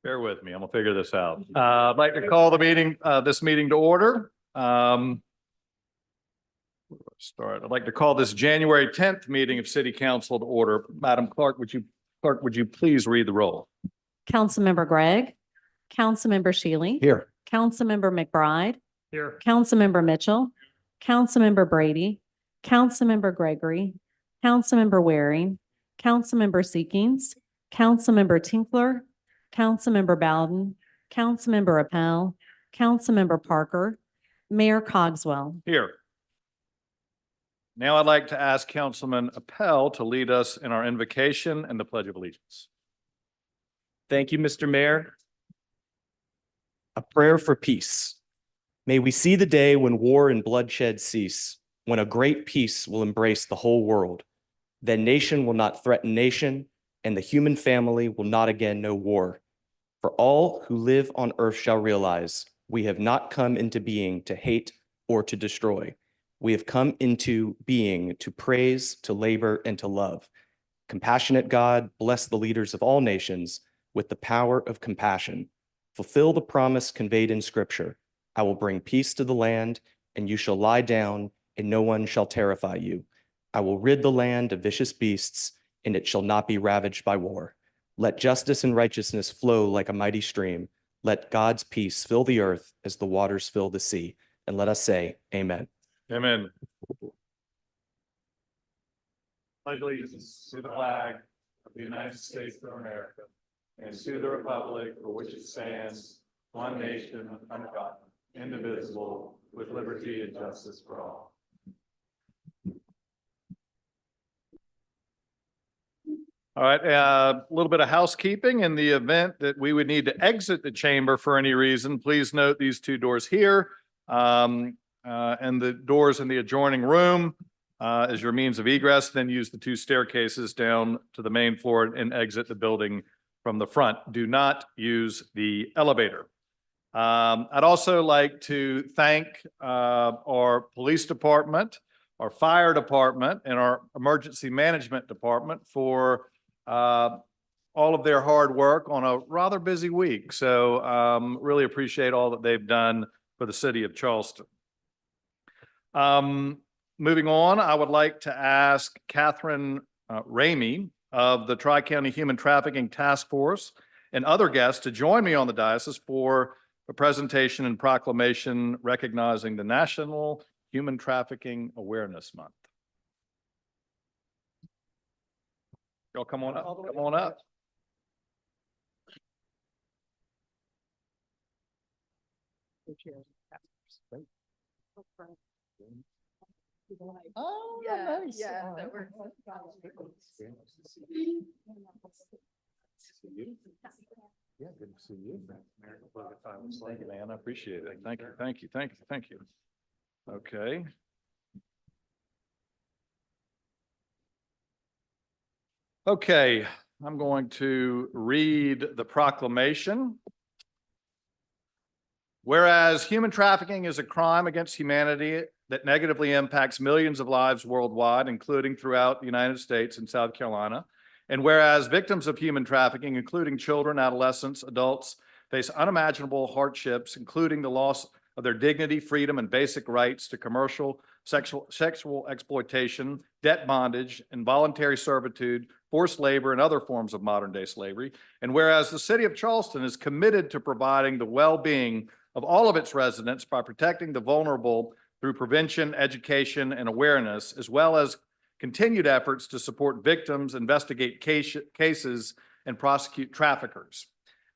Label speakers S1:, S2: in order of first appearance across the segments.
S1: Bear with me, I'm gonna figure this out. I'd like to call the meeting, this meeting to order. I'd like to call this January 10th meeting of City Council to order. Madam Clerk, would you please read the roll?
S2: Councilmember Gregg, Councilmember Shealy.
S1: Here.
S2: Councilmember McBride,
S1: Here.
S2: Councilmember Mitchell, Councilmember Brady, Councilmember Gregory, Councilmember Waring, Councilmember Seekings, Councilmember Tinkler, Councilmember Bowden, Councilmember Appel, Councilmember Parker, Mayor Cogswell.
S1: Here. Now I'd like to ask Councilman Appel to lead us in our invocation and the Pledge of Allegiance.
S3: Thank you, Mr. Mayor. A prayer for peace. May we see the day when war and bloodshed cease, when a great peace will embrace the whole world. Then nation will not threaten nation, and the human family will not again know war. For all who live on earth shall realize we have not come into being to hate or to destroy. We have come into being to praise, to labor, and to love. Compassionate God, bless the leaders of all nations with the power of compassion. Fulfill the promise conveyed in Scripture. I will bring peace to the land, and you shall lie down, and no one shall terrify you. I will rid the land of vicious beasts, and it shall not be ravaged by war. Let justice and righteousness flow like a mighty stream. Let God's peace fill the earth as the waters fill the sea. And let us say, Amen.
S1: Amen. Pledge allegiance to the flag of the United States of America and to the republic for which it stands, one nation under God, indivisible, with liberty and justice for all. All right, a little bit of housekeeping. In the event that we would need to exit the chamber for any reason, please note these two doors here and the doors in the adjoining room as your means of egress. Then use the two staircases down to the main floor and exit the building from the front. Do not use the elevator. I'd also like to thank our police department, our fire department, and our emergency management department for all of their hard work on a rather busy week. So really appreciate all that they've done for the city of Charleston. Moving on, I would like to ask Catherine Ramey of the Tri-County Human Trafficking Task Force and other guests to join me on the dais for a presentation and proclamation recognizing the National Human Trafficking Awareness Month. Y'all come on up. Come on up. Oh,
S4: yeah,
S1: nice.
S4: yeah, that works.
S1: Yeah, good to see you. Thank you, man. I appreciate it. Thank you. Thank you. Thank you. Thank you. Okay. Okay, I'm going to read the proclamation. Whereas human trafficking is a crime against humanity that negatively impacts millions of lives worldwide, including throughout the United States and South Carolina. And whereas victims of human trafficking, including children, adolescents, adults, face unimaginable hardships, including the loss of their dignity, freedom, and basic rights to commercial sexual exploitation, debt bondage, involuntary servitude, forced labor, and other forms of modern-day slavery. And whereas the city of Charleston is committed to providing the well-being of all of its residents by protecting the vulnerable through prevention, education, and awareness, as well as continued efforts to support victims, investigate cases, and prosecute traffickers.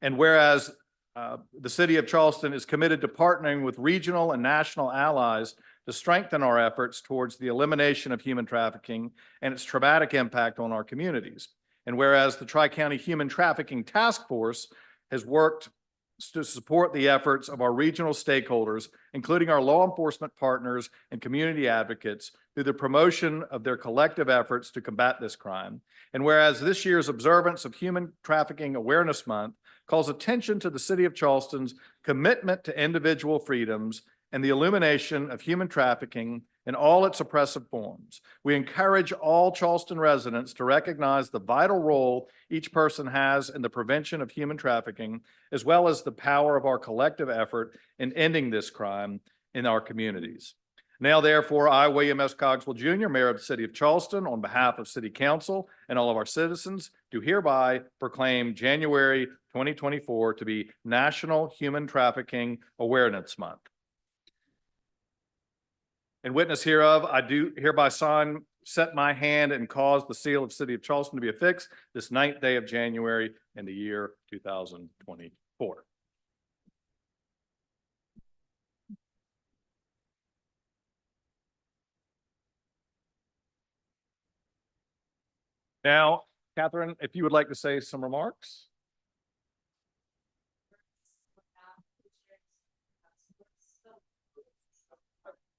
S1: And whereas the city of Charleston is committed to partnering with regional and national allies to strengthen our efforts towards the elimination of human trafficking and its traumatic impact on our communities. And whereas the Tri-County Human Trafficking Task Force has worked to support the efforts of our regional stakeholders, including our law enforcement partners and community advocates, through the promotion of their collective efforts to combat this crime. And whereas this year's observance of Human Trafficking Awareness Month calls attention to the city of Charleston's commitment to individual freedoms and the elimination of human trafficking in all its oppressive forms. We encourage all Charleston residents to recognize the vital role each person has in the prevention of human trafficking, as well as the power of our collective effort in ending this crime in our communities. Now, therefore, I, William S. Cogswell, Jr., Mayor of the City of Charleston, on behalf of City Council and all of our citizens, do hereby proclaim January 2024 to be National Human Trafficking Awareness Month. In witness hereof, I do hereby set my hand and cause the seal of City of Charleston to be affixed this 9th day of January in the year 2024. Now, Catherine, if you would like to say some remarks.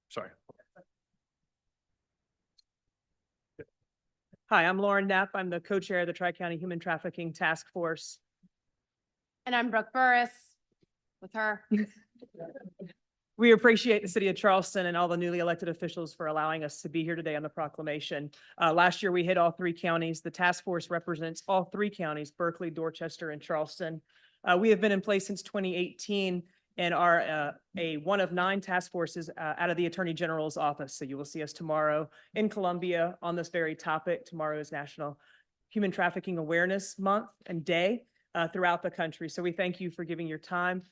S1: Sorry.
S4: Hi, I'm Lauren Knapp. I'm the co-chair of the Tri-County Human Trafficking Task Force.
S5: And I'm Brooke Burris with her.
S4: We appreciate the city of Charleston and all the newly elected officials for allowing us to be here today on the proclamation. Last year, we hit all 3 counties. The task force represents all 3 counties, Berkeley, Dorchester, and Charleston. We have been in place since 2018 and are one of 9 task forces out of the Attorney General's office. So you will see us tomorrow in Columbia on this very topic. Tomorrow is National Human Trafficking Awareness Month and Day throughout the country. So we thank you for giving your time.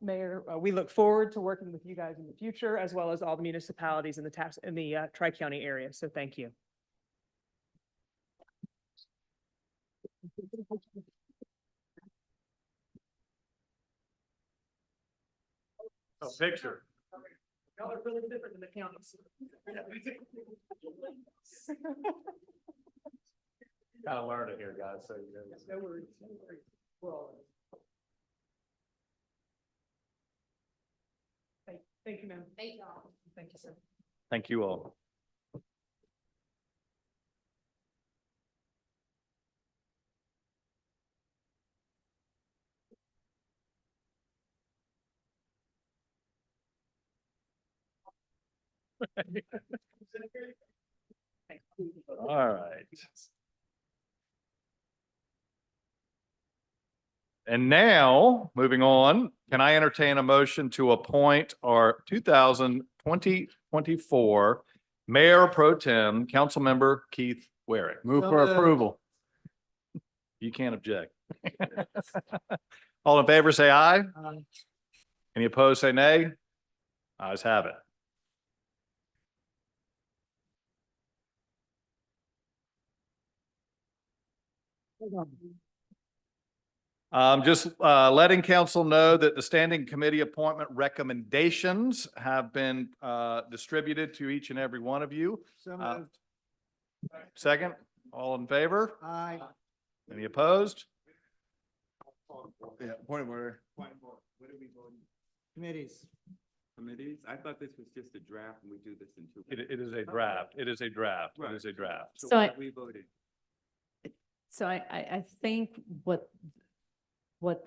S4: Mayor, we look forward to working with you guys in the future, as well as all the municipalities in the Tri-County area. So thank you.
S1: A picture.
S4: Y'all are really different than the counties.
S1: Gotta learn it here, guys. So
S4: No worries. No worries. We're all in. Thank you, ma'am.
S5: Thank y'all.
S4: Thank you, sir.
S1: thank you all. All right. And now, moving on, can I entertain a motion to appoint our 2024 Mayor Pro Tem, Councilmember Keith Waring? Move for approval. You can't object. All in favor, say aye. Any opposed, say nay. Ayes have it. Just letting council know that the standing committee appointment recommendations have been distributed to each and every one of you.
S6: So moved.
S1: Second, all in favor?
S6: Aye.
S1: Any opposed?
S6: Yeah, point of order. What are we voting? Committees.
S7: Committees? I thought this was just a draft and we do this in 2.
S1: It is a draft. It is a draft. It is a draft.
S5: So
S7: why
S5: I-
S7: are we voted?
S2: So I think what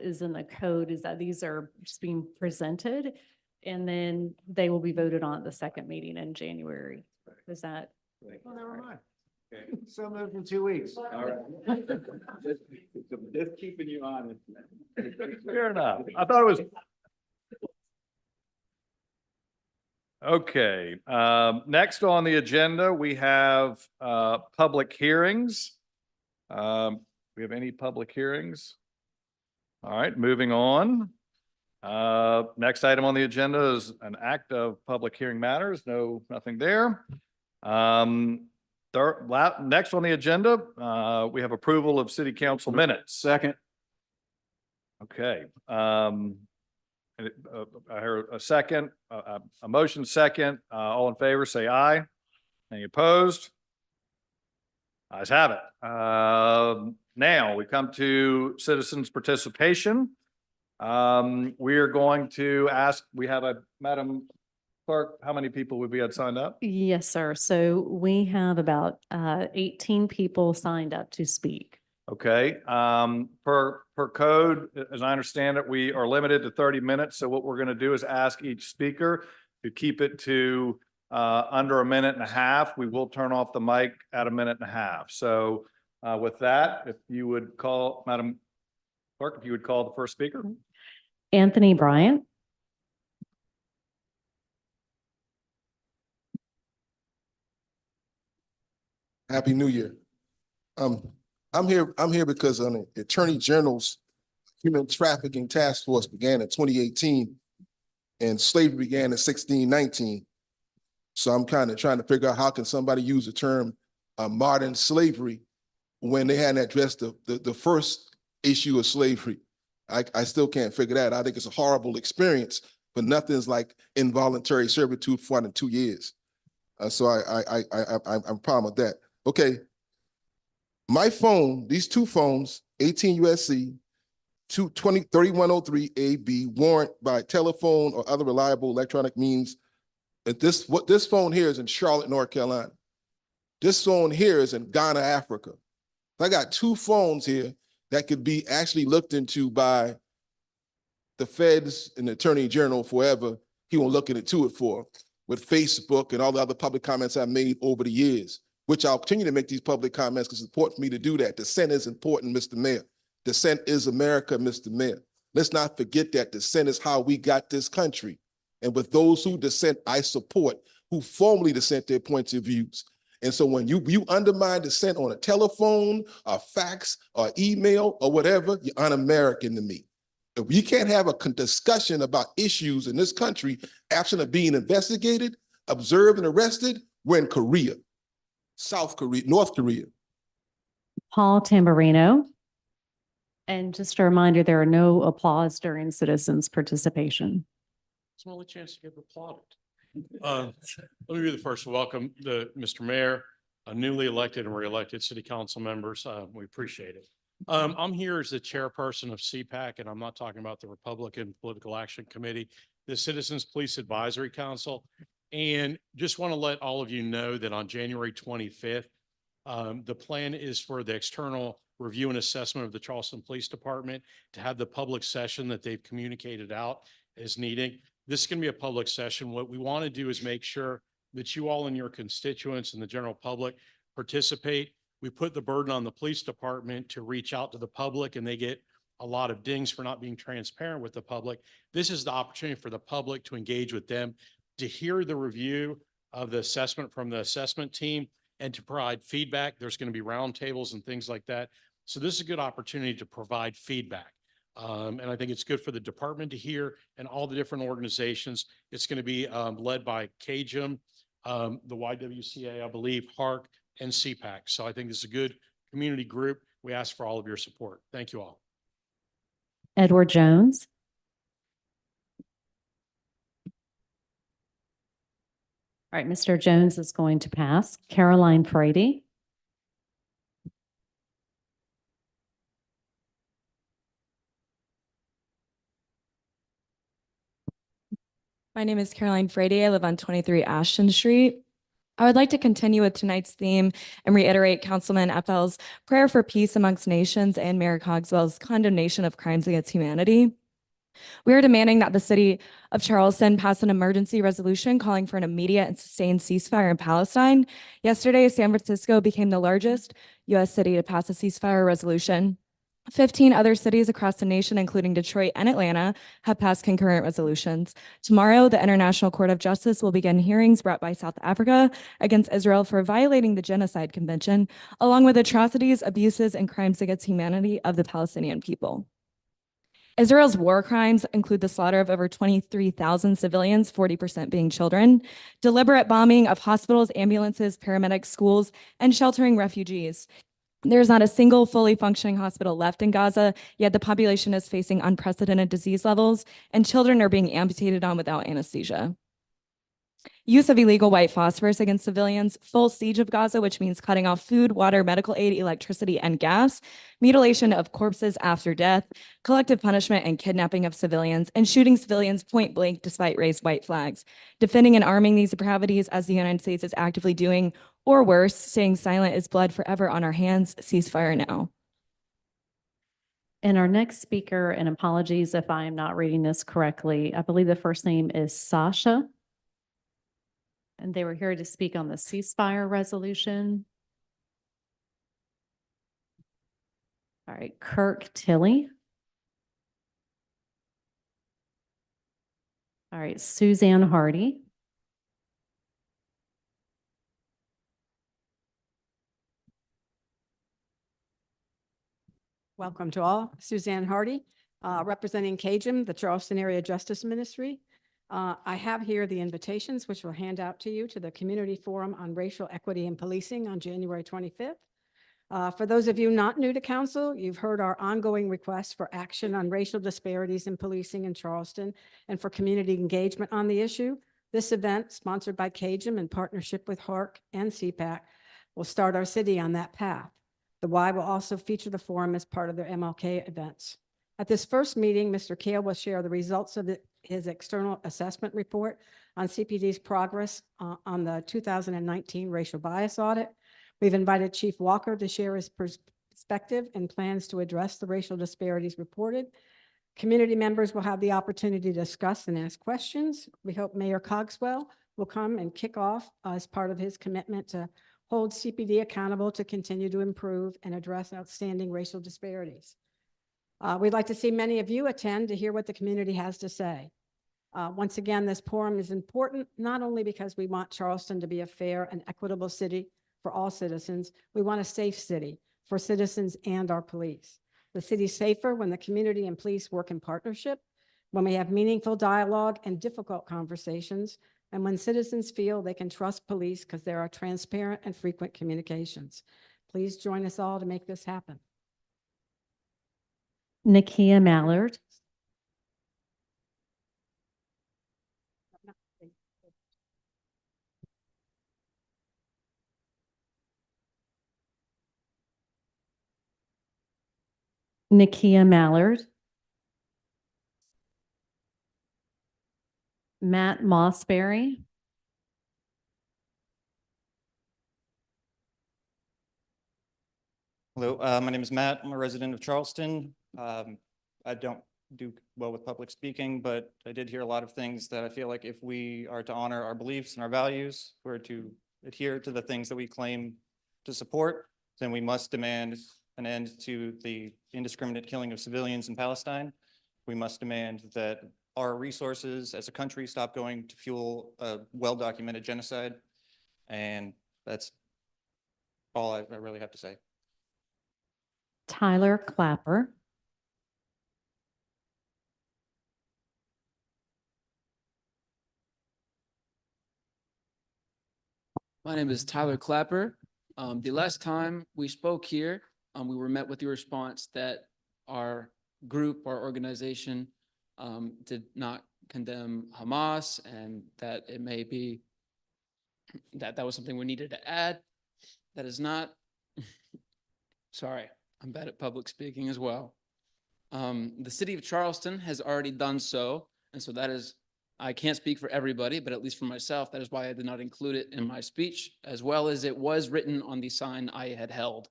S2: is in the code is that these are just being presented and then they will be voted on at the second meeting in January. Is that?
S6: Well, never mind.
S7: Okay.
S6: So moved in 2 weeks.
S7: All right. Just keeping you honest.
S1: Fair enough. I thought it was. Okay, next on the agenda, we have public hearings. We have any public hearings? All right, moving on. Next item on the agenda is an act of public hearing matters. Nothing there. Next on the agenda, we have approval of city council minutes.
S6: Second.
S1: Okay. I heard a second, a motion second. All in favor, say aye. Any opposed? Ayes have it. Now we come to citizens' participation. We are going to ask, we have Madam Clerk, how many people would we have signed up?
S2: Yes, sir. So we have about 18 people signed up to speak.
S1: Okay, per code, as I understand it, we are limited to 30 minutes. So what we're going to do is ask each speaker to keep it to under 1.5 minutes, we will turn off the mic at 1.5 minutes. So with that, if you would call, Madam Clerk, if you would call the first speaker.
S2: Anthony Bryant.
S8: Happy New Year. I'm here because the Attorney General's Human Trafficking Task Force began in 2018 and slavery began in 1619. So I'm kind of trying to figure out how can somebody use the term modern slavery when they hadn't addressed the first issue of slavery. I still can't figure that. I think it's a horrible experience, but nothing's like involuntary servitude for more than 2 years. So I'm proud of that. Okay. My phone, these two phones, 18 USC 3103 AB, warrant by telephone or other reliable electronic means. What this phone here is in Charlotte, North Carolina. This phone here is in Ghana, Africa. I got two phones here that could be actually looked into by the feds and the Attorney General forever. He won't look into it for, with Facebook and all the other public comments I've made over the years, which I'll continue to make these public comments because it's important for me to do that. Dissent is important, Mr. Mayor. Dissent is America, Mr. Mayor. Let's not forget that dissent is how we got this country. And with those who dissent, I support, who formally dissent their points of views. And so when you undermine dissent on a telephone, a fax, or email, or whatever, you're un-American to me. If you can't have a discussion about issues in this country absent of being investigated, observed, and arrested, we're in Korea, South Korea, North Korea.
S2: Paul Tamburino. And just a reminder, there are no applause during citizens' participation.
S9: It's my only chance to get applauded. Let me be the first to welcome Mr. Mayor, newly elected and re-elected city council members. We appreciate it. I'm here as the chairperson of CPAC, and I'm not talking about the Republican Political Action Committee, the Citizens Police Advisory Council. And just want to let all of you know that on January 25th, the plan is for the external review and assessment of the Charleston Police Department to have the public session that they've communicated out as needing. This is going to be a public session. What we want to do is make sure that you all and your constituents and the general public participate. We put the burden on the police department to reach out to the public, and they get a lot of dings for not being transparent with the public. This is the opportunity for the public to engage with them, to hear the review of the assessment from the assessment team, and to provide feedback. There's going to be roundtables and things like that. So this is a good opportunity to provide feedback. And I think it's good for the department to hear and all the different organizations. It's going to be led by KJM, the YWCA, I believe, HARC, and CPAC. So I think this is a good community group. We ask for all of your support. Thank you all.
S2: Edward Jones. All right, Mr. Jones is going to pass. Caroline Frady.
S10: My name is Caroline Frady. I live on 23 Ashton Street. I would like to continue with tonight's theme and reiterate Councilman FL's prayer for peace amongst nations and Mayor Cogswell's condemnation of crimes against humanity. We are demanding that the city of Charleston pass an emergency resolution calling for an immediate and sustained ceasefire in Palestine. Yesterday, San Francisco became the largest U.S. city to pass a ceasefire resolution. 15 other cities across the nation, including Detroit and Atlanta, have passed concurrent resolutions. Tomorrow, the International Court of Justice will begin hearings brought by South Africa against Israel for violating the Genocide Convention, along with atrocities, abuses, and crimes against humanity of the Palestinian people. Israel's war crimes include the slaughter of over 23,000 civilians, 40% being children, deliberate bombing of hospitals, ambulances, paramedics, schools, and sheltering refugees. There's not a single fully functioning hospital left in Gaza, yet the population is facing unprecedented disease levels, and children are being amputated on without anesthesia. Use of illegal white phosphorus against civilians, full siege of Gaza, which means cutting off food, water, medical aid, electricity, and gas, mutilation of corpses after death, collective punishment and kidnapping of civilians, and shooting civilians point blank despite raised white flags. Defending and arming these depravities, as the United States is actively doing, or worse, staying silent is blood forever on our hands. Ceasefire now.
S2: And our next speaker, and apologies if I am not reading this correctly, I believe the first name is Sasha. And they were here to speak on the ceasefire resolution. All right, Kirk Tilley. All right, Suzanne Hardy.
S11: Welcome to all. Suzanne Hardy, representing CAJM, the Charleston Area Justice Ministry. I have here the invitations, which we'll hand out to you to the Community Forum on Racial Equity and Policing on January 25th. For those of you not new to council, you've heard our ongoing requests for action on racial disparities in policing in Charleston and for community engagement on the issue. This event, sponsored by CAJM in partnership with HARC and CPAC, will start our city on that path. The Y will also feature the forum as part of their MLK events. At this first meeting, Mr. Kale will share the results of his external assessment report on CPD's progress on the 2019 racial bias audit. We've invited Chief Walker to share his perspective and plans to address the racial disparities reported. Community members will have the opportunity to discuss and ask questions. We hope Mayor Cogswell will come and kick off as part of his commitment to hold CPD accountable to continue to improve and address outstanding racial disparities. We'd like to see many of you attend to hear what the community has to say. Once again, this forum is important, not only because we want Charleston to be a fair and equitable city for all citizens, we want a safe city for citizens and our police. The city's safer when the community and police work in partnership, when we have meaningful dialogue and difficult conversations, and when citizens feel they can trust police because there are transparent and frequent communications. Please join us all to make this happen.
S2: Nakia Mallard. Nakia Mallard. Matt Mossberry.
S12: Hello, my name is Matt. I'm a resident of Charleston. I don't do well with public speaking, but I did hear a lot of things that I feel like if we are to honor our beliefs and our values, if we're to adhere to the things that we claim to support, then we must demand an end to the indiscriminate killing of civilians in Palestine. We must demand that our resources as a country stop going to fuel a well-documented genocide. And that's all I really have to say.
S2: Tyler Clapper.
S13: My name is Tyler Clapper. The last time we spoke here, we were met with the response that our group, our organization, did not condemn Hamas, and that it may be that was something we needed to add. That is not, sorry, I'm bad at public speaking as well. The city of Charleston has already done so, and so that is, I can't speak for everybody, but at least for myself, that is why I did not include it in my speech, as well as it was written on the sign I had held.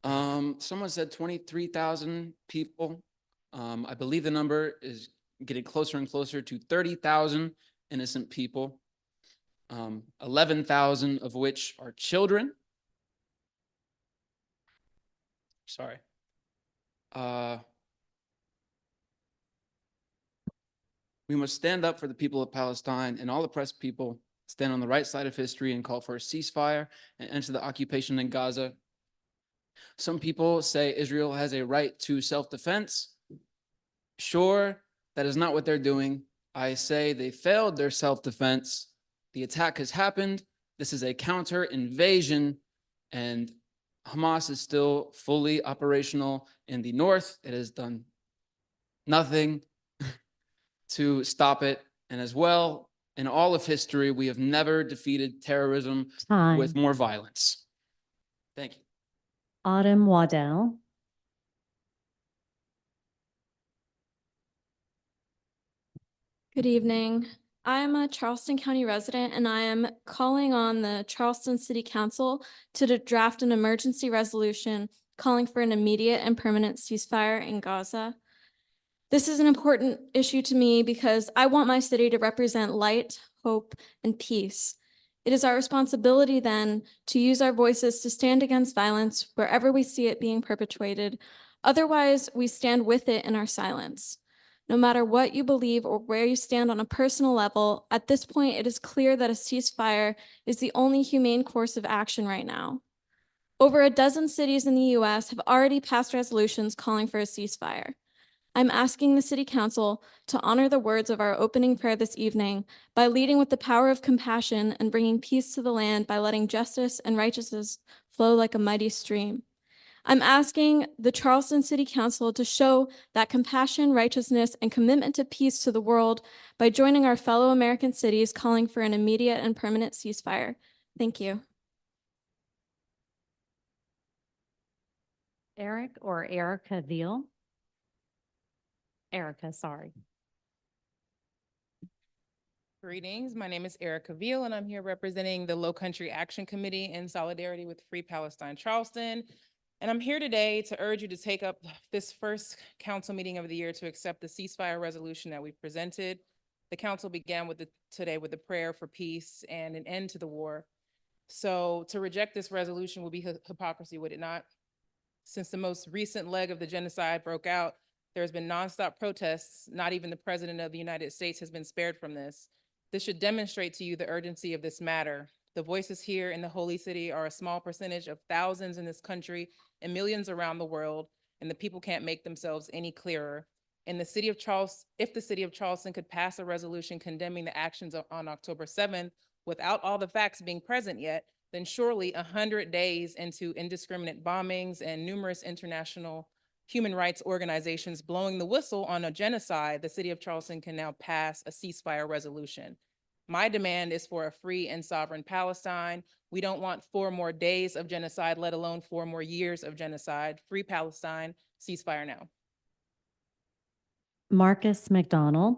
S13: Someone said 23,000 people. I believe the number is getting closer and closer to 30,000 innocent people, 11,000 of which are children. Sorry. We must stand up for the people of Palestine, and all oppressed people stand on the right side of history and call for a ceasefire and end to the occupation in Gaza. Some people say Israel has a right to self-defense. Sure, that is not what they're doing. I say they failed their self-defense. The attack has happened. This is a counter-invasion, and Hamas is still fully operational in the north. It has done nothing to stop it. And as well, in all of history, we have never defeated terrorism with more violence. Thank you.
S2: Autumn Waddell.
S10: Good evening. I'm a Charleston County resident, and I am calling on the Charleston City Council to draft an emergency resolution calling for an immediate and permanent ceasefire in Gaza. This is an important issue to me because I want my city to represent light, hope, and peace. It is our responsibility then to use our voices to stand against violence wherever we see it being perpetrated. Otherwise, we stand with it in our silence. No matter what you believe or where you stand on a personal level, at this point, it is clear that a ceasefire is the only humane course of action right now. Over a dozen cities in the US have already passed resolutions calling for a ceasefire. I'm asking the City Council to honor the words of our opening prayer this evening by leading with the power of compassion and bringing peace to the land by letting justice and righteousness flow like a mighty stream. I'm asking the Charleston City Council to show that compassion, righteousness, and commitment to peace to the world by joining our fellow American cities calling for an immediate and permanent ceasefire. Thank you.
S2: Eric or Erica Veal? Erica, sorry.
S14: Greetings, my name is Erica Veal, and I'm here representing the Low Country Action Committee in solidarity with Free Palestine Charleston. And I'm here today to urge you to take up this first council meeting of the year to accept the ceasefire resolution that we presented. The council began today with a prayer for peace and an end to the war. So to reject this resolution will be hypocrisy, would it not? Since the most recent leg of the genocide broke out, there has been nonstop protests. Not even the President of the United States has been spared from this. This should demonstrate to you the urgency of this matter. The voices here in the Holy City are a small percentage of thousands in this country and millions around the world, and the people can't make themselves any clearer. In the city of Charleston, if the city of Charleston could pass a resolution condemning the actions on October 7th without all the facts being present yet, then surely 100 days into indiscriminate bombings and numerous international human rights organizations blowing the whistle on a genocide, the city of Charleston can now pass a ceasefire resolution. My demand is for a free and sovereign Palestine. We don't want 4 more days of genocide, let alone 4 more years of genocide. Free Palestine, ceasefire now.
S2: Marcus McDonald.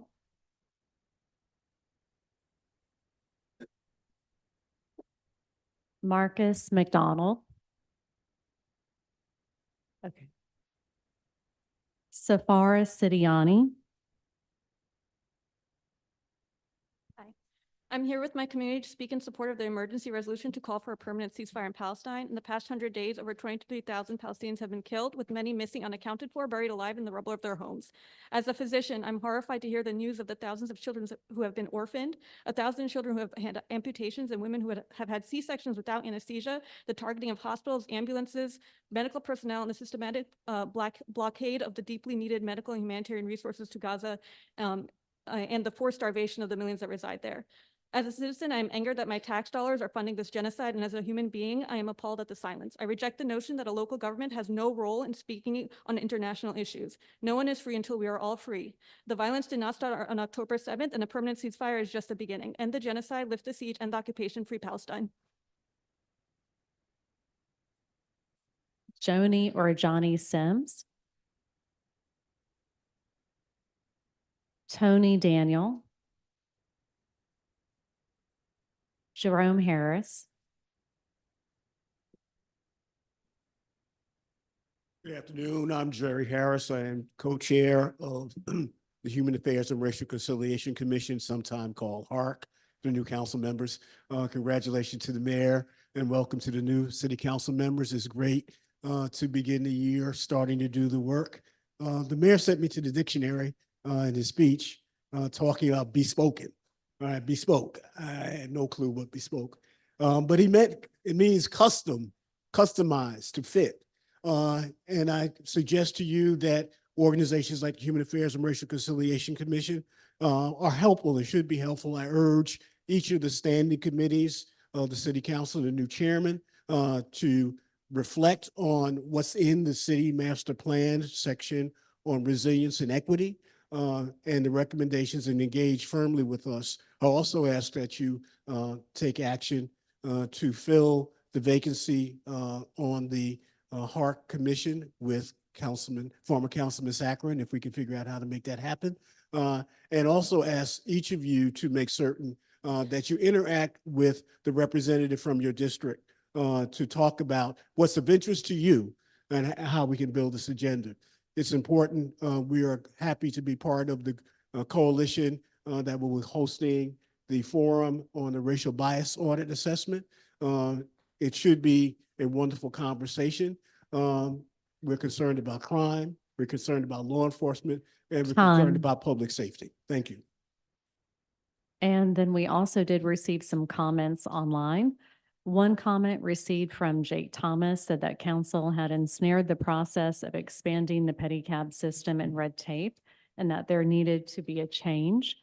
S2: Marcus McDonald. Okay. Safara Sidiani.
S15: I'm here with my community to speak in support of the emergency resolution to call for a permanent ceasefire in Palestine. In the past 100 days, over 23,000 Palestinians have been killed, with many missing, unaccounted for, buried alive in the rubble of their homes. As a physician, I'm horrified to hear the news of the thousands of children who have been orphaned, 1,000 children who have had amputations, and women who have had C-sections without anesthesia, the targeting of hospitals, ambulances, medical personnel, and the systematic blockade of the deeply needed medical and humanitarian resources to Gaza, and the forced starvation of the millions that reside there. As a citizen, I am angered that my tax dollars are funding this genocide, and as a human being, I am appalled at the silence. I reject the notion that a local government has no role in speaking on international issues. No one is free until we are all free. The violence did not start on October 7th, and a permanent ceasefire is just the beginning. End the genocide, lift the siege, end the occupation, free Palestine.
S2: Joni or Johnny Sims. Tony Daniel. Jerome Harris.
S16: Good afternoon. I'm Jerry Harris. I am co-chair of the Human Affairs and Racial Conciliation Commission, sometime called HARC, the new council members. Congratulations to the mayor and welcome to the new city council members. It's great to begin the year starting to do the work. The mayor sent me to the dictionary in his speech talking about bespoken. All right, bespoke. I had no clue what bespoke, but it means customized to fit. And I suggest to you that organizations like the Human Affairs and Racial Conciliation Commission are helpful and should be helpful. I urge each of the standing committees of the city council, the new chairman, to reflect on what's in the city master plan section on resilience and equity. And the recommendations and engage firmly with us. I also ask that you take action to fill the vacancy on the HARC Commission with former Councilman Saccharin, if we can figure out how to make that happen. And also ask each of you to make certain that you interact with the representative from your district to talk about what's of interest to you and how we can build this agenda. It's important. We are happy to be part of the coalition that will be hosting the forum on the racial bias audit assessment. It should be a wonderful conversation. We're concerned about crime, we're concerned about law enforcement, and we're
S2: Time.
S16: concerned about public safety. Thank you.
S2: And then we also did receive some comments online. One comment received from Jake Thomas said that council had ensnared the process of expanding the pedicab system and red tape, and that there needed to be a change.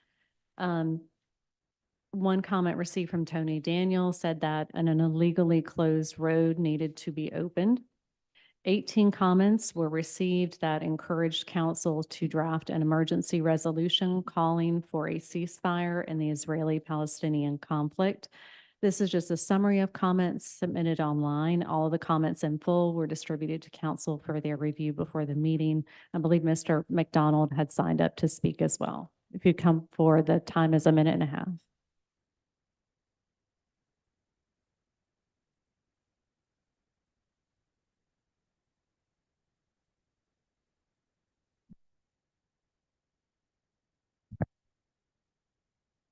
S2: One comment received from Tony Daniel said that an illegally closed road needed to be opened. 18 comments were received that encouraged council to draft an emergency resolution calling for a ceasefire in the Israeli-Palestinian conflict. This is just a summary of comments submitted online. All of the comments in full were distributed to council for their review before the meeting. I believe Mr. McDonald had signed up to speak as well. If you come forward, the time is 1.5 minutes.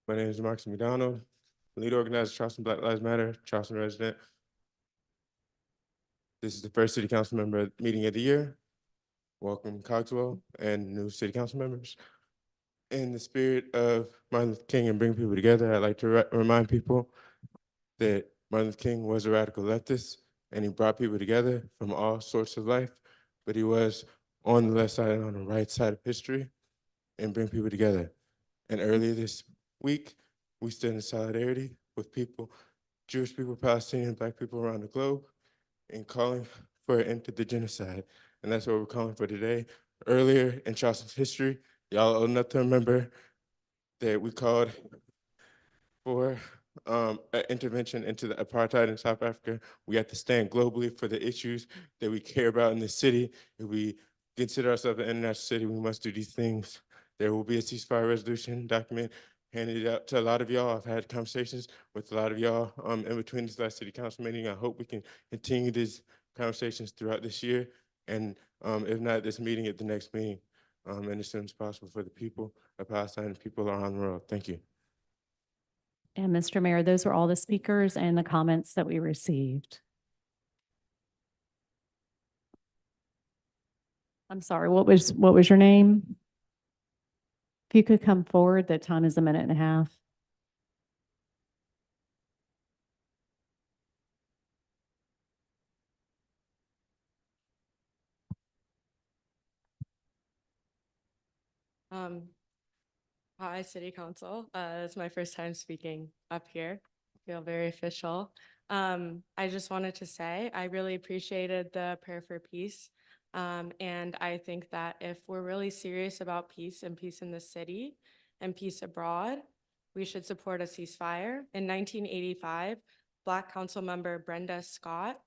S17: My name is Marcus McDonald, lead organizer, Charleston Black Lives Matter, Charleston resident. This is the first city council member meeting of the year. Welcome Cogswell and new city council members. In the spirit of Martin Luther King and bring people together, I'd like to remind people that Martin Luther King was a radical leftist and he brought people together from all sorts of life, but he was on the left side and on the right side of history and bring people together. And earlier this week, we stood in solidarity with people, Jewish people, Palestinian, Black people around the globe, in calling for an end to the genocide. And that's what we're calling for today. Earlier in Charleston's history, y'all old enough to remember that we called for an intervention into the apartheid in South Africa. We have to stand globally for the issues that we care about in this city. If we consider ourselves an international city, we must do these things. There will be a ceasefire resolution document handed out to a lot of y'all. I've had conversations with a lot of y'all in between this last city council meeting. I hope we can continue these conversations throughout this year. And if not this meeting, at the next meeting, and as soon as possible for the people of Palestine and people around the world. Thank you.
S2: And Mr. Mayor, those were all the speakers and the comments that we received. I'm sorry, what was your name? If you could come forward, the time is 1.5 minutes.
S10: Hi, City Council. It's my first time speaking up here. I feel very official. I just wanted to say I really appreciated the prayer for peace. And I think that if we're really serious about peace and peace in the city and peace abroad, we should support a ceasefire. In 1985, Black Council member Brenda Scott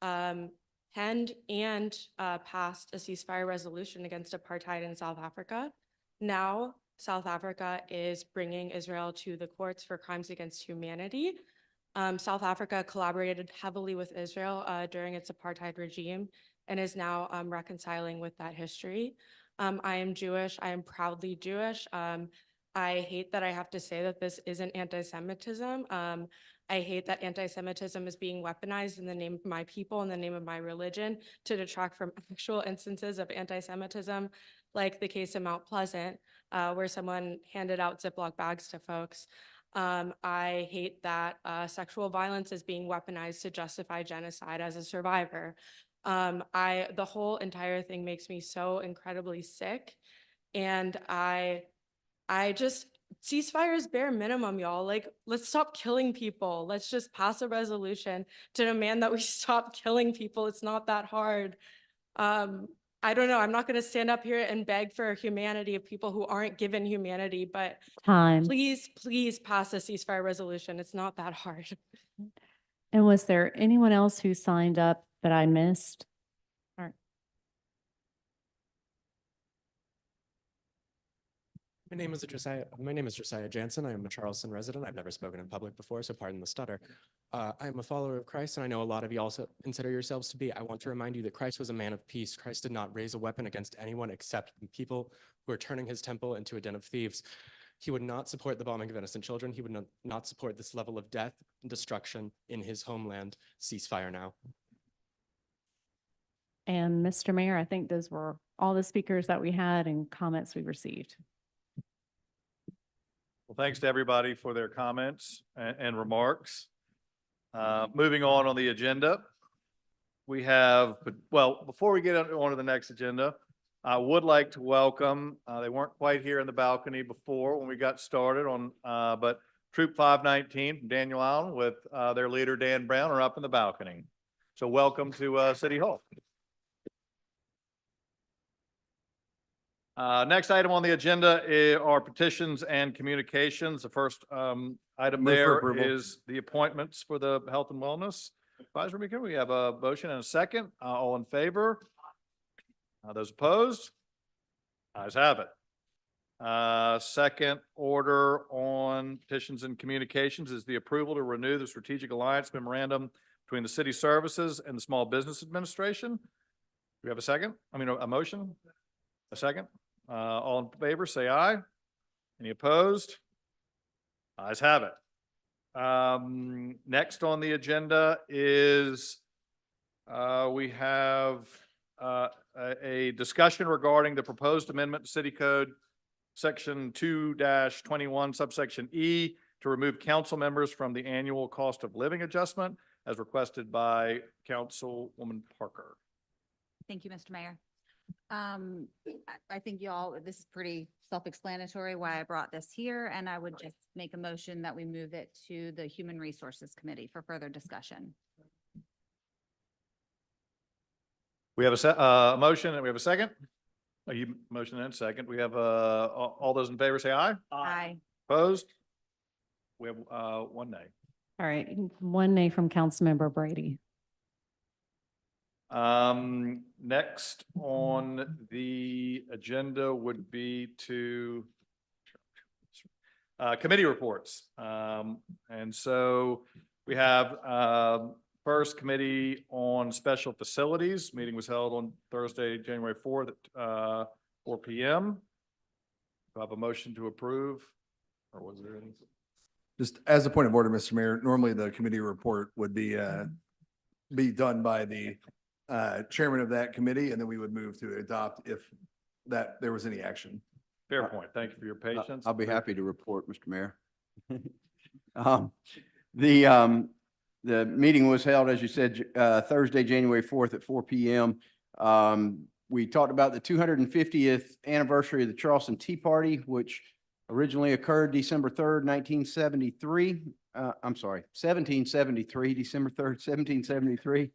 S10: penned and passed a ceasefire resolution against apartheid in South Africa. Now, South Africa is bringing Israel to the courts for crimes against humanity. South Africa collaborated heavily with Israel during its apartheid regime and is now reconciling with that history. I am Jewish. I am proudly Jewish. I hate that I have to say that this isn't anti-Semitism. I hate that anti-Semitism is being weaponized in the name of my people, in the name of my religion, to detract from actual instances of anti-Semitism, like the case in Mount Pleasant, where someone handed out Ziploc bags to folks. I hate that sexual violence is being weaponized to justify genocide as a survivor. The whole entire thing makes me so incredibly sick. And I just, ceasefire is bare minimum, y'all. Like, let's stop killing people. Let's just pass a resolution to demand that we stop killing people. It's not that hard. I don't know. I'm not going to stand up here and beg for humanity of people who aren't given humanity, but please, please pass a ceasefire resolution. It's not that hard.
S2: And was there anyone else who signed up that I missed? All right.
S3: My name is Josiah Jansen. I am a Charleston resident. I've never spoken in public before, so pardon the stutter. I am a follower of Christ, and I know a lot of you also consider yourselves to be. I want to remind you that Christ was a man of peace. Christ did not raise a weapon against anyone except the people who are turning his temple into a den of thieves. He would not support the bombing of innocent children. He would not support this level of death and destruction in his homeland. Ceasefire now.
S2: And Mr. Mayor, I think those were all the speakers that we had and comments we received.
S1: Well, thanks to everybody for their comments and remarks. Moving on the agenda, we have, well, before we get on to the next agenda, I would like to welcome, they weren't quite here in the balcony before when we got started on, but Troop 519 from Daniel Island with their leader, Dan Brown, are up in the balcony. So welcome to City Hall. Next item on the agenda are petitions and communications. The first item
S6: Move for
S1: there
S6: approval.
S1: is the appointments for the Health and Wellness Advisory Committee. We have a motion and a second. All in favor? Those opposed? Ayes have it. Second order on petitions and communications is the approval to renew the Strategic Alliance Memorandum between the City Services and the Small Business Administration. Do we have a second? A motion? A second? All in favor, say aye. Any opposed? Ayes have it. Next on the agenda is we have a discussion regarding the proposed amendment to City Code Section 2-21 subsection E to remove council members from the annual cost of living adjustment as requested by Councilwoman Parker.
S18: Thank you, Mr. Mayor. I think this is pretty self-explanatory why I brought this here, and I would just make a motion that we move it to the Human Resources Committee for further discussion.
S1: We have a motion and we have a second. You motion and second. We have all those in favor say aye.
S18: Aye.
S1: Opposed? We have one nay.
S2: All right, one nay from Councilmember Brady.
S1: Next on the agenda would be to committee reports. And so we have first committee on special facilities. Meeting was held on Thursday, January 4th at 4 p.m. Do I have a motion to approve, or was there any?
S6: Just as a point of order, Mr. Mayor, normally the committee report would be done by the chairman of that committee, and then we would move to adopt if there was any action.
S1: Fair point. Thank you for your patience.
S19: I'll be happy to report, Mr. Mayor. The meeting was held, as you said, Thursday, January 4th at 4 p.m. We talked about the 250th anniversary of the Charleston Tea Party, which originally occurred December 3rd, 1973. I'm sorry, 1773, December 3rd, 1773.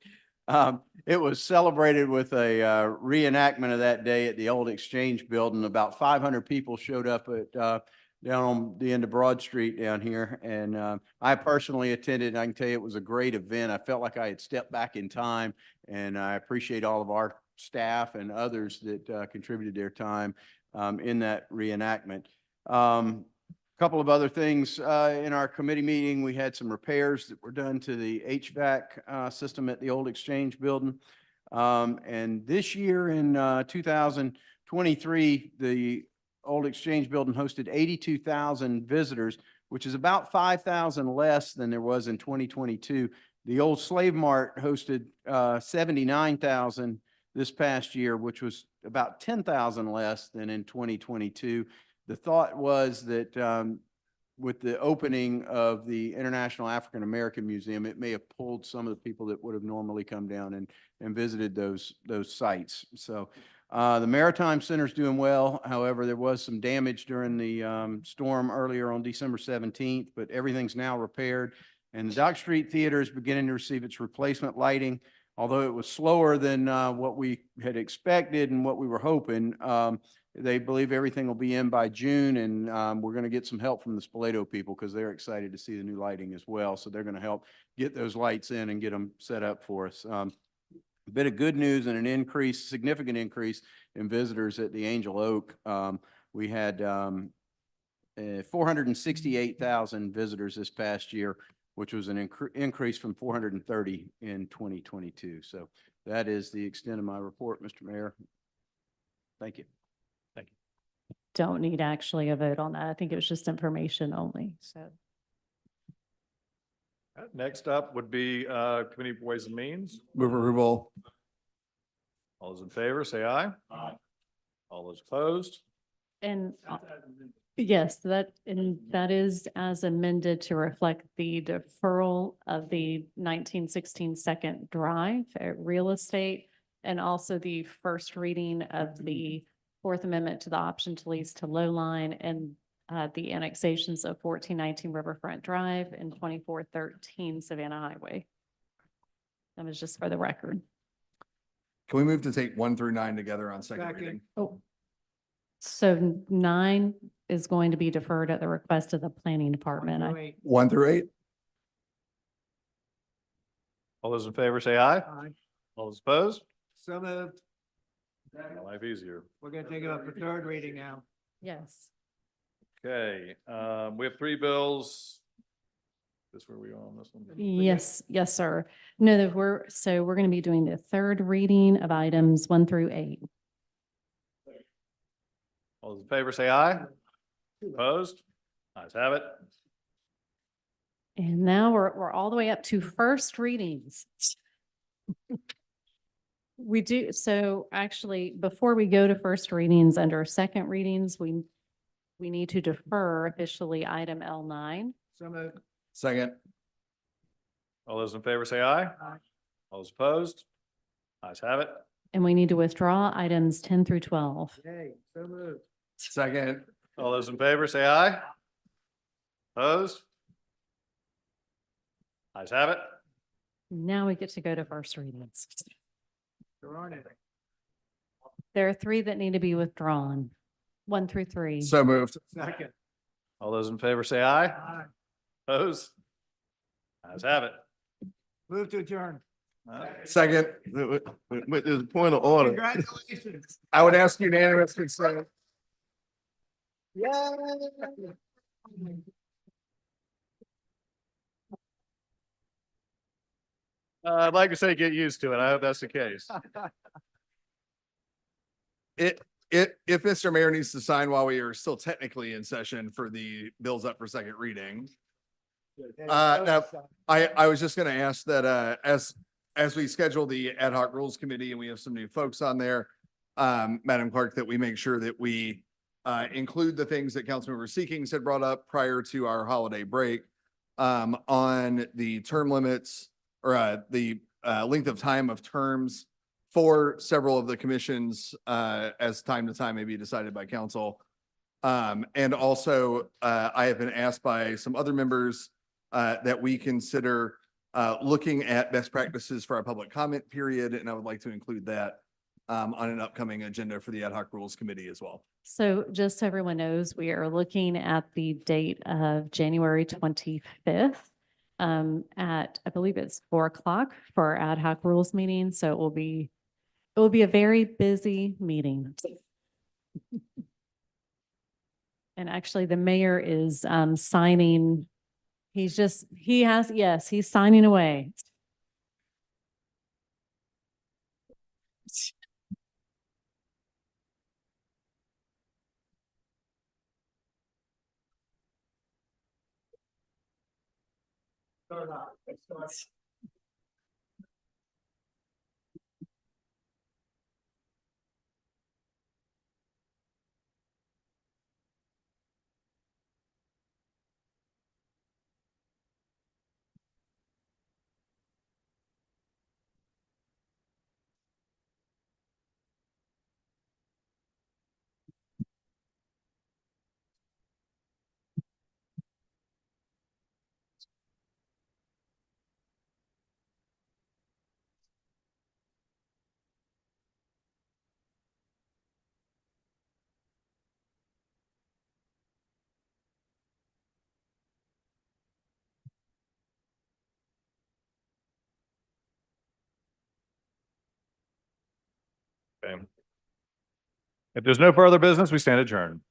S19: It was celebrated with a reenactment of that day at the old Exchange Building. About 500 people showed up at down on the end of Broad Street down here. And I personally attended. I can tell you it was a great event. I felt like I had stepped back in time, and I appreciate all of our staff and others that contributed their time in that reenactment. Couple of other things in our committee meeting. We had some repairs that were done to the HVAC system at the old Exchange Building. And this year in 2023, the old Exchange Building hosted 82,000 visitors, which is about 5,000 less than there was in 2022. The old Slave Mart hosted 79,000 this past year, which was about 10,000 less than in 2022. The thought was that with the opening of the International African American Museum, it may have pulled some of the people that would have normally come down and visited those sites. So the Maritime Center's doing well. However, there was some damage during the storm earlier on December 17th, but everything's now repaired. And the Dock Street Theater is beginning to receive its replacement lighting. Although it was slower than what we had expected and what we were hoping, they believe everything will be in by June, and we're going to get some help from the Spoleto people because they're excited to see the new lighting as well. So they're going to help get those lights in and get them set up for us. A bit of good news and an significant increase in visitors at the Angel Oak. We had 468,000 visitors this past year, which was an increase from 430 in 2022. So that is the extent of my report, Mr. Mayor. Thank you.
S1: Thank you.
S2: don't need actually a vote on that. I think it was just information only, so.
S1: Next up would be Committee for Ways and Means.
S6: Move approval.
S1: All those in favor, say aye. Aye. All those opposed?
S2: And yes, that is as amended to reflect the deferral of the 1916 Second Drive at real estate, and also the first reading of the Fourth Amendment to the option to lease to Lowline, and the annexations of 1419 Riverfront Drive and 2413 Savannah Highway. That was just for the record.
S6: Can we move to take 1 through 9 together on second reading?
S2: Oh, so 9 is going to be deferred at the request of the planning department.
S6: 1 through 8?
S1: All those in favor, say aye.
S19: Aye.
S1: All those opposed?
S19: So moved.
S1: Life easier.
S19: We're gonna take it up for third reading now.
S2: Yes.
S1: Okay, we have 3 bills. This where we are on this one?
S2: Yes, yes, sir. No, that we're going to be doing the third reading of items 1 through 8.
S1: All those in favor, say aye. Opposed? Ayes have it.
S2: And now we're all the way up to first readings. We do, so actually, before we go to first readings, under second readings, we need to defer officially item L9.
S19: So moved.
S6: Second.
S1: All those in favor, say aye.
S19: Aye.
S1: All those opposed? Ayes have it.
S2: And we need to withdraw items 10 through 12.
S19: Yay, so moved.
S6: Second.
S1: All those in favor, say aye. Opposed? Ayes have it.
S2: Now we get to go to first readings.
S19: You're on it.
S2: There are 3 that need to be withdrawn, 1 through 3.
S6: So moved.
S19: Second.
S1: All those in favor, say aye.
S19: Aye.
S1: Opposed? Ayes have it.
S19: Move to adjourn.
S6: Second.
S8: With this point of order,
S19: Congratulations.
S6: I would ask unanimous consent.
S1: I'd like to say get used to it. I hope that's the case.
S6: If Mr. Mayor needs to sign while we are still technically in session for the bills up for second reading. Now, I was just gonna ask that, as we schedule the ad hoc rules committee and we have some new folks on there, Madam Clerk, that we make sure that we include the things that Councilmember Seekings had brought up prior to our holiday break, on the term limits or the length of time of terms for several of the commissions, as time to time may be decided by council. And also, I have been asked by some other members that we consider looking at best practices for our public comment period, and I would like to include that on an upcoming agenda for the Ad hoc Rules Committee as well.
S2: So just so everyone knows, we are looking at the date of January 25th at, I believe it's 4 o'clock for our ad hoc rules meeting. So it will be a very busy meeting. And actually the mayor is signing. He's signing away.
S1: Okay. If there's no further business, we stand adjourned.